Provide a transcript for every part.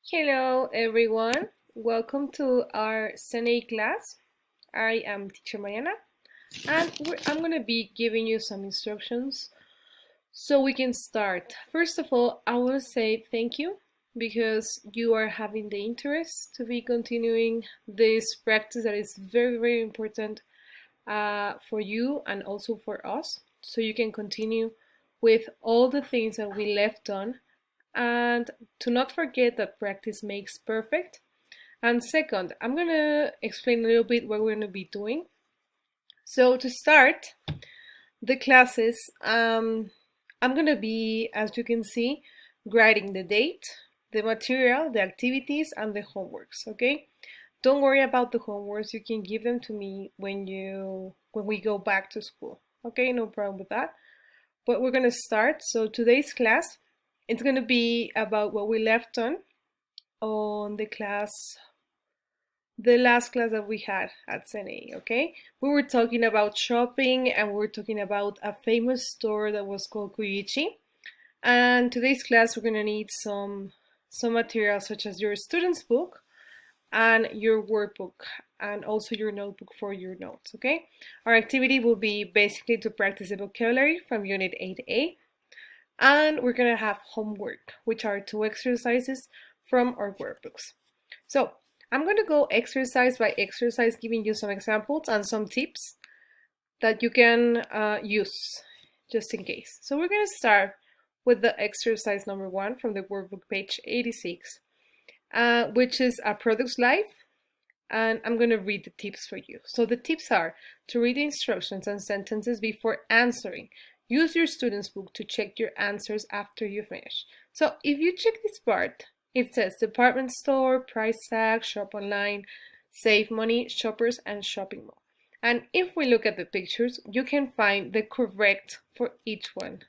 Hello everyone, welcome to our CENEI class. I am teacher Mariana and I'm going to be giving you some instructions so we can start. First of all, I want to say thank you because you are having the interest to be continuing this practice that is very important for you and also for us, so you can continue with all the things that we left on, and to not forget that practice makes perfect. And second, I'm gonna explain a little bit what we're gonna be doing. So to start the classes, I'm gonna be, as you can see, writing the date, the material, the activities, and the homeworks, okay? Don't worry about the homeworks, you can give them to me when we go back to school, okay? No problem with that. But we're gonna start. So today's class, it's gonna be about what we left on the last class that we had at CENEI, okay? We were talking about shopping and we were talking about a famous store that was called Kuichi. And today's class we're gonna need some material such as your student's book and your workbook and also your notebook for your notes, okay? Our activity will be basically to practice the vocabulary from Unit 8A, and we're gonna have homework, which are 2 exercises from our workbooks. So I'm gonna go exercise by exercise, giving you some examples and some tips that you can use just in case. So we're gonna start with the exercise number 1 from the workbook page 86, which is a product's life, and I'm going to read the tips for you. So the tips are to read the instructions and sentences before answering. Use your student's book to check your answers after you finish. So if you check this part, it says department store, price tag, shop online, save money, shoppers, and shopping mall. And if we look at the pictures, you can find the correct for each one.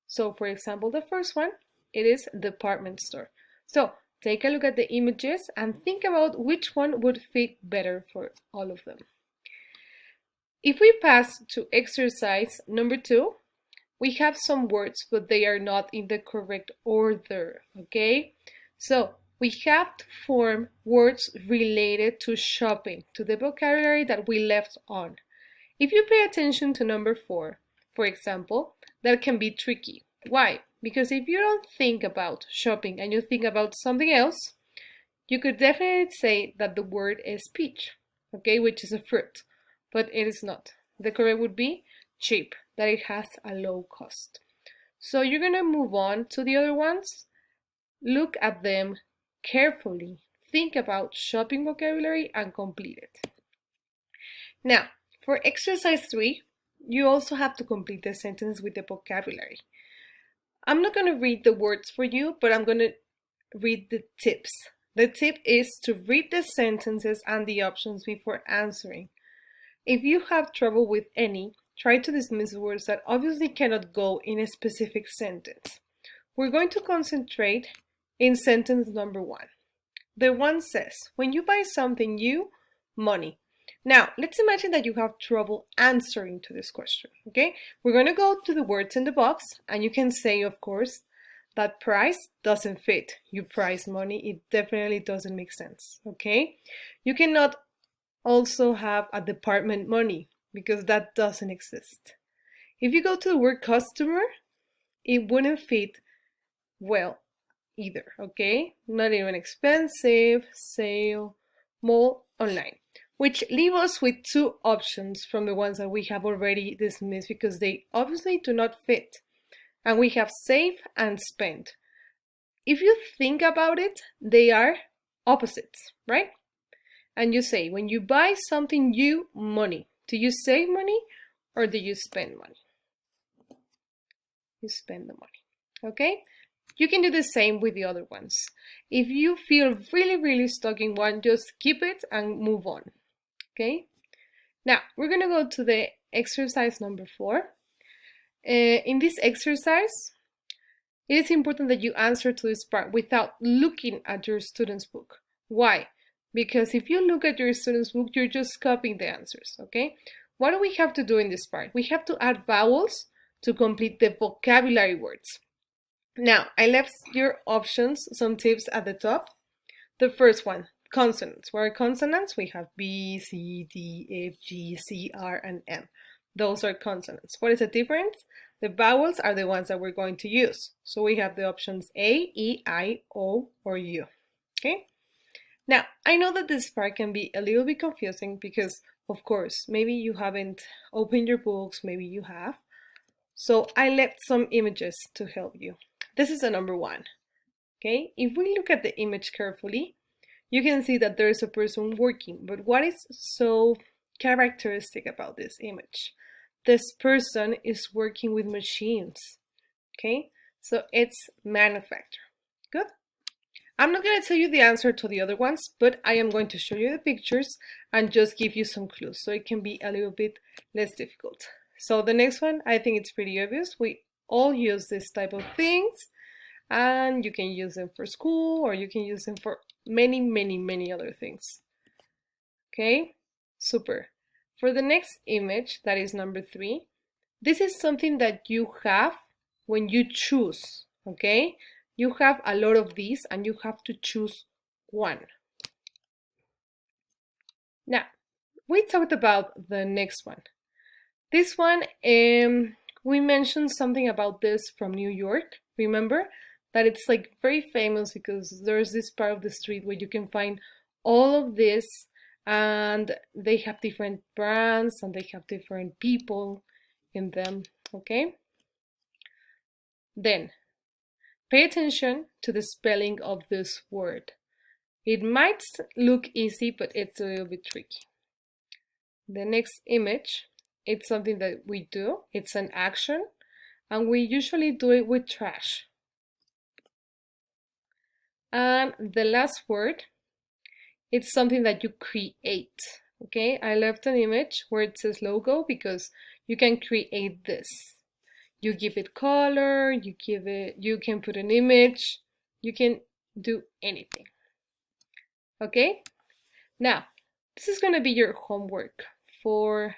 So for example, the first one, it is department store. So take a look at the images and think about which one would fit better for all of them. If we pass to exercise number 2, we have some words, but they are not in the correct order, okay? So we have to form words related to shopping, to the vocabulary that we left on. If you pay attention to number 4, for example, that can be tricky. Why? Because if you don't think about shopping and you think about something else, you could definitely say that the word is peach, okay, which is a fruit, but it is not. The correct would be cheap, that it has a low cost. So you're gonna move on to the other ones. Look at them carefully. Think about shopping vocabulary and complete it. Now, for exercise 3, you also have to complete the sentence with the vocabulary. I'm not going to read the words for you, but I'm going to read the tips. The tip is to read the sentences and the options before answering. If you have trouble with any, try to dismiss words that obviously cannot go in a specific sentence. We're going to concentrate in sentence number 1. The one says, when you buy something new, money. Now, let's imagine that you have trouble answering to this question, okay? We're going to go to the words in the box, and you can say, of course, that price doesn't fit. You price money, it definitely doesn't make sense, okay? You cannot also have a department money, because that doesn't exist. If you go to the word customer, it wouldn't fit well either, okay? Not even expensive, sale, mall, online. Which leave us with 2 options from the ones that we have already dismissed because they obviously do not fit. And we have save and spend. If you think about it, they are opposites, right? And you say, when you buy something new, money. Do you save money or do you spend money? You spend the money, okay? You can do the same with the other ones. If you feel really stuck in one, just keep it and move on. Okay, now we're gonna go to the exercise number 4. In this exercise, it is important that you answer to this part without looking at your student's book. Why? Because if you look at your student's book, you're just copying the answers, okay? What do we have to do in this part? We have to add vowels to complete the vocabulary words. Now, I left your options, some tips at the top. The first one, consonants. What are consonants? We have B, C, D, F, G, C, R, and M. Those are consonants. What is the difference? The vowels are the ones that we're going to use. So we have the options A, E, I, O, or U. Okay? Now, I know that this part can be a little bit confusing because, of course, maybe you haven't opened your books, maybe you have. So I left some images to help you. This is the number one. Okay? If we look at the image carefully, you can see that there is a person working. But what is so characteristic about this image? This person is working with machines. Okay? So it's manufacture. Good? I'm not going to tell you the answer to the other ones, but I am going to show you the pictures and just give you some clues so it can be a little bit less difficult. So the next one, I think it's pretty obvious. We all use this type of things, and you can use them for school or you can use them for many other things. Okay, super. For the next image, that is number 3, this is something that you have when you choose, okay? You have a lot of these and you have to choose one. Now, we talked about the next one. This one, we mentioned something about this from New York. Remember that it's like very famous because there's this part of the street where you can find all of this and they have different brands and they have different people in them, okay? Then, pay attention to the spelling of this word. It might look easy, but it's a little bit tricky. The next image, it's something that we do. It's an action, and we usually do it with trash. And the last word, it's something that you create. Okay, I left an image where it says logo because you can create this. You give it color, you can put an image, you can do anything. Okay, now this is going to be your homework for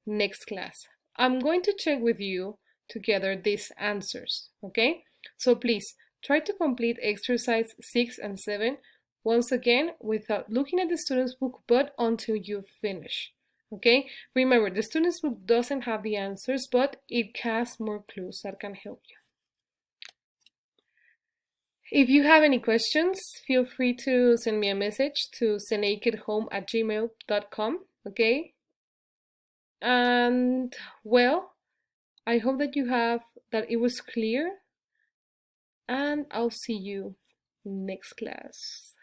next class. I'm going to check with you together these answers, okay? So please try to complete exercise 6 and 7 once again without looking at the student's book, but until you finish, okay? Remember, the student's book doesn't have the answers, but it has more clues that can help you. If you have any questions, feel free to send me a message to ceneikethome@gmail.com, okay? And well, I hope that it was clear, and I'll see you next class.